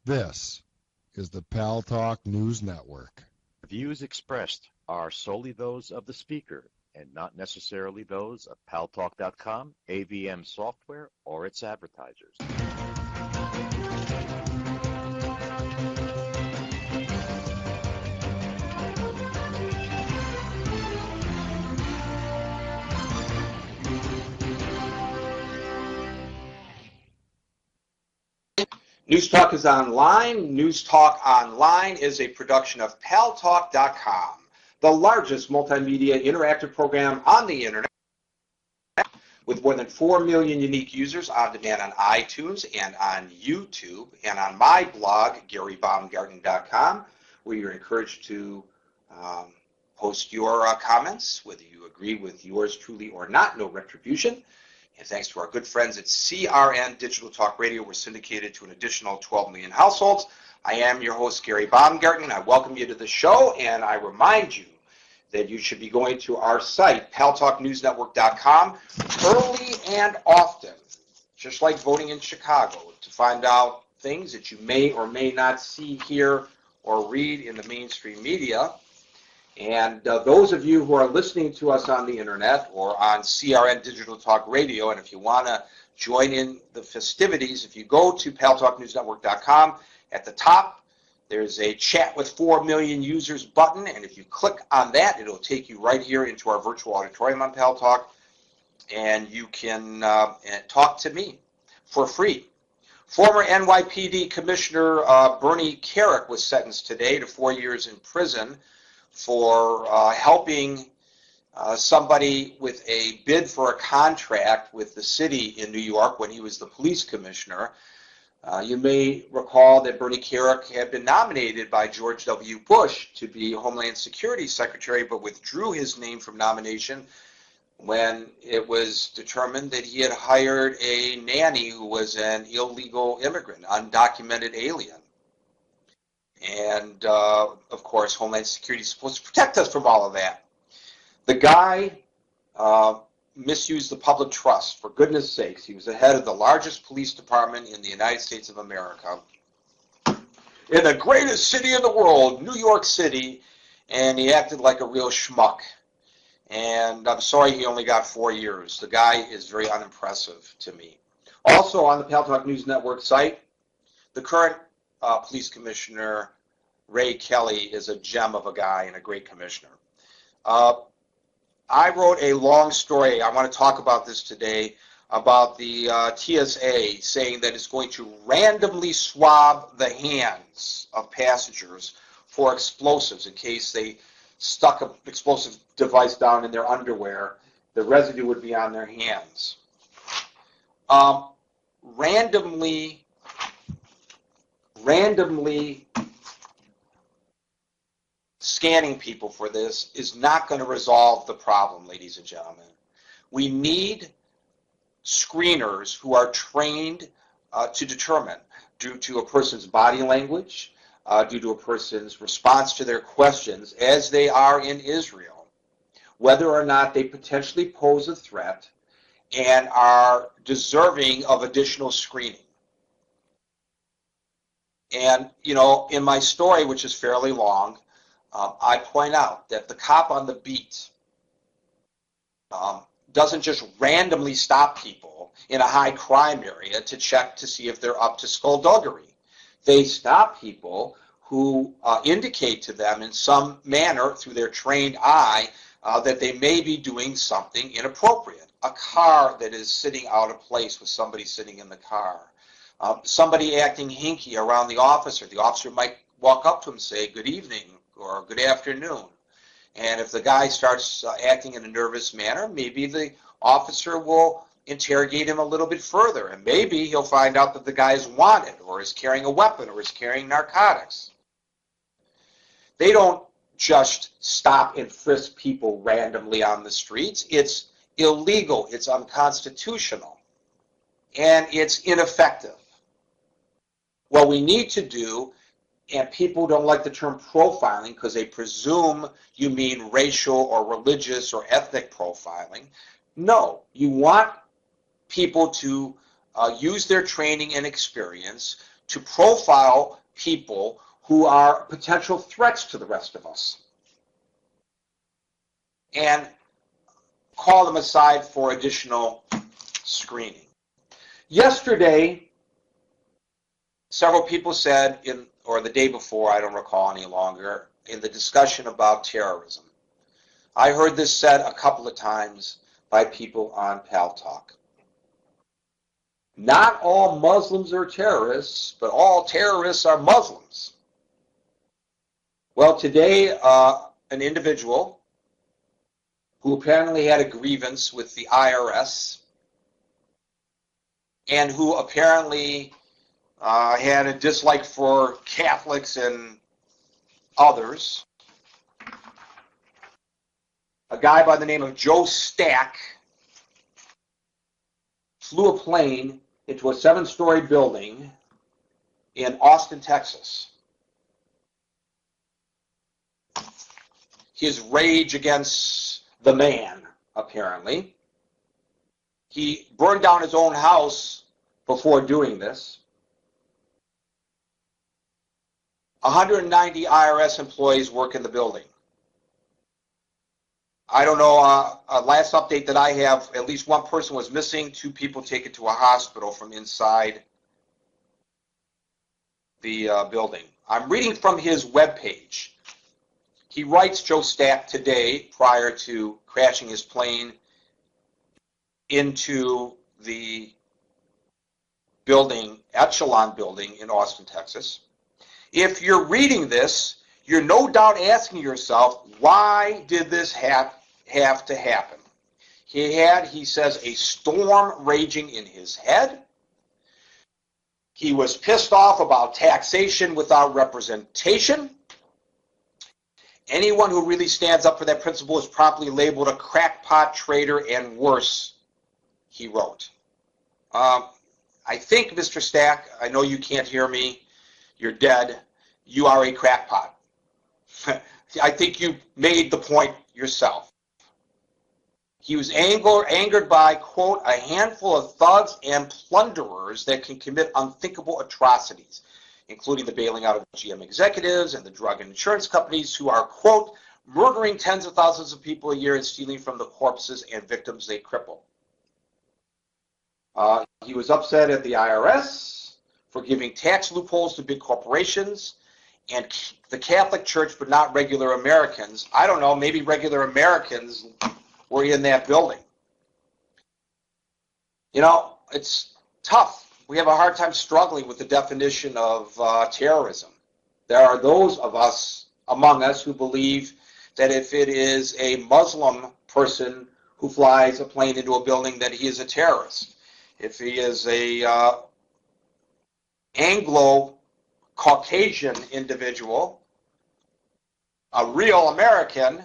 This is the Paltalk News Network. Views expressed are solely those of the speaker and not necessarily those of Paltalk.com, AVM Software, or its advertisers. News Talk is online. News Talk Online is a production of Paltalk.com, the largest multimedia interactive program on the internet, with more than 4 million unique users on demand on iTunes and on YouTube, and on my blog, GaryBaumgarten.com, where you're encouraged to post your comments, whether you agree with yours truly or not, no retribution. And thanks to our good friends at CRN Digital Talk Radio, we're syndicated to an additional 12 million households. I am your host, Gary Baumgarten. I welcome you to the show, and I remind you that you should be going to our site, paltalknewsnetwork.com, early and often, just like voting in Chicago, to find out things that you may or may not see, hear, or read in the mainstream media. And those of you who are listening to us on the internet or on CRN Digital Talk Radio, and if you want to join in the festivities, if you go to paltalknewsnetwork.com, at the top there's a chat with 4 million users button, and if you click on that, it'll take you right here into our virtual auditorium on Paltalk, and you can talk to me for free. Former NYPD Commissioner Bernie Carrick was sentenced today to 4 years in prison for helping somebody with a bid for a contract with the city in New York when he was the police commissioner. You may recall that Bernie Carrick had been nominated by George W. Bush to be Homeland Security Secretary, but withdrew his name from nomination when it was determined that he had hired a nanny who was an illegal immigrant, undocumented alien. And, of course, Homeland Security is supposed to protect us from all of that. The guy misused the public trust, for goodness sakes. He was the head of the largest police department in the United States of America, in the greatest city in the world, New York City, and he acted like a real schmuck. And I'm sorry he only got 4 years. The guy is very unimpressive to me. Also on the Paltalk News Network site, the current police commissioner, Ray Kelly, is a gem of a guy and a great commissioner. I wrote a long story. I want to talk about this today, about the TSA saying that it's going to randomly swab the hands of passengers for explosives in case they stuck an explosive device down in their underwear. The residue would be on their hands. Randomly scanning people for this is not going to resolve the problem, ladies and gentlemen. We need screeners who are trained to determine, due to a person's body language, due to a person's response to their questions, as they are in Israel, whether or not they potentially pose a threat and are deserving of additional screening. And, you know, in my story, which is fairly long, I point out that the cop on the beat doesn't just randomly stop people in a high crime area to check to see if they're up to skullduggery. They stop people who indicate to them in some manner through their trained eye that they may be doing something inappropriate. A car that is sitting out of place with somebody sitting in the car. Somebody acting hinky around the officer might walk up to him and say, "Good evening," or "Good afternoon." And if the guy starts acting in a nervous manner, maybe the officer will interrogate him a little bit further, and maybe he'll find out that the guy is wanted or is carrying a weapon or is carrying narcotics. They don't just stop and frisk people randomly on the streets. It's illegal, it's unconstitutional, and it's ineffective. What we need to do, and people don't like the term profiling because they presume you mean racial or religious or ethnic profiling. No, you want people to use their training and experience to profile people who are potential threats to the rest of us and call them aside for additional screening. Yesterday, several people said, or the day before, I don't recall any longer, in the discussion about terrorism. I heard this said a couple of times by people on Paltalk. Not all Muslims are terrorists, but all terrorists are Muslims. Well, today, an individual who apparently had a grievance with the IRS and who apparently had a dislike for Catholics and others, a guy by the name of Joe Stack, flew a plane into a 7-story building in Austin, Texas. His rage against the man, apparently. He burned down his own house before doing this. 190 IRS employees work in the building. I don't know, last update that I have, at least one person was missing, 2 people taken to a hospital from inside the building. I'm reading from his webpage. He writes, Joe Stack, today, prior to crashing his plane into the building, Echelon building in Austin, Texas. If you're reading this, you're no doubt asking yourself, why did this have to happen? He says, a storm raging in his head. He was pissed off about taxation without representation. Anyone who really stands up for that principle is properly labeled a crackpot, traitor, and worse, he wrote. I think, Mr. Stack, I know you can't hear me. You're dead. You are a crackpot. I think you made the point yourself. He was angered by, quote, a handful of thugs and plunderers that can commit unthinkable atrocities, including the bailing out of GM executives and the drug and insurance companies who are, quote, murdering tens of thousands of people a year and stealing from the corpses and victims they cripple. He was upset at the IRS for giving tax loopholes to big corporations and the Catholic Church, but not regular Americans. I don't know, maybe regular Americans were in that building. You know, it's tough. We have a hard time struggling with the definition of terrorism. There are those of us, among us, who believe that if it is a Muslim person who flies a plane into a building, that he is a terrorist. If he is a Anglo-Caucasian individual, a real American,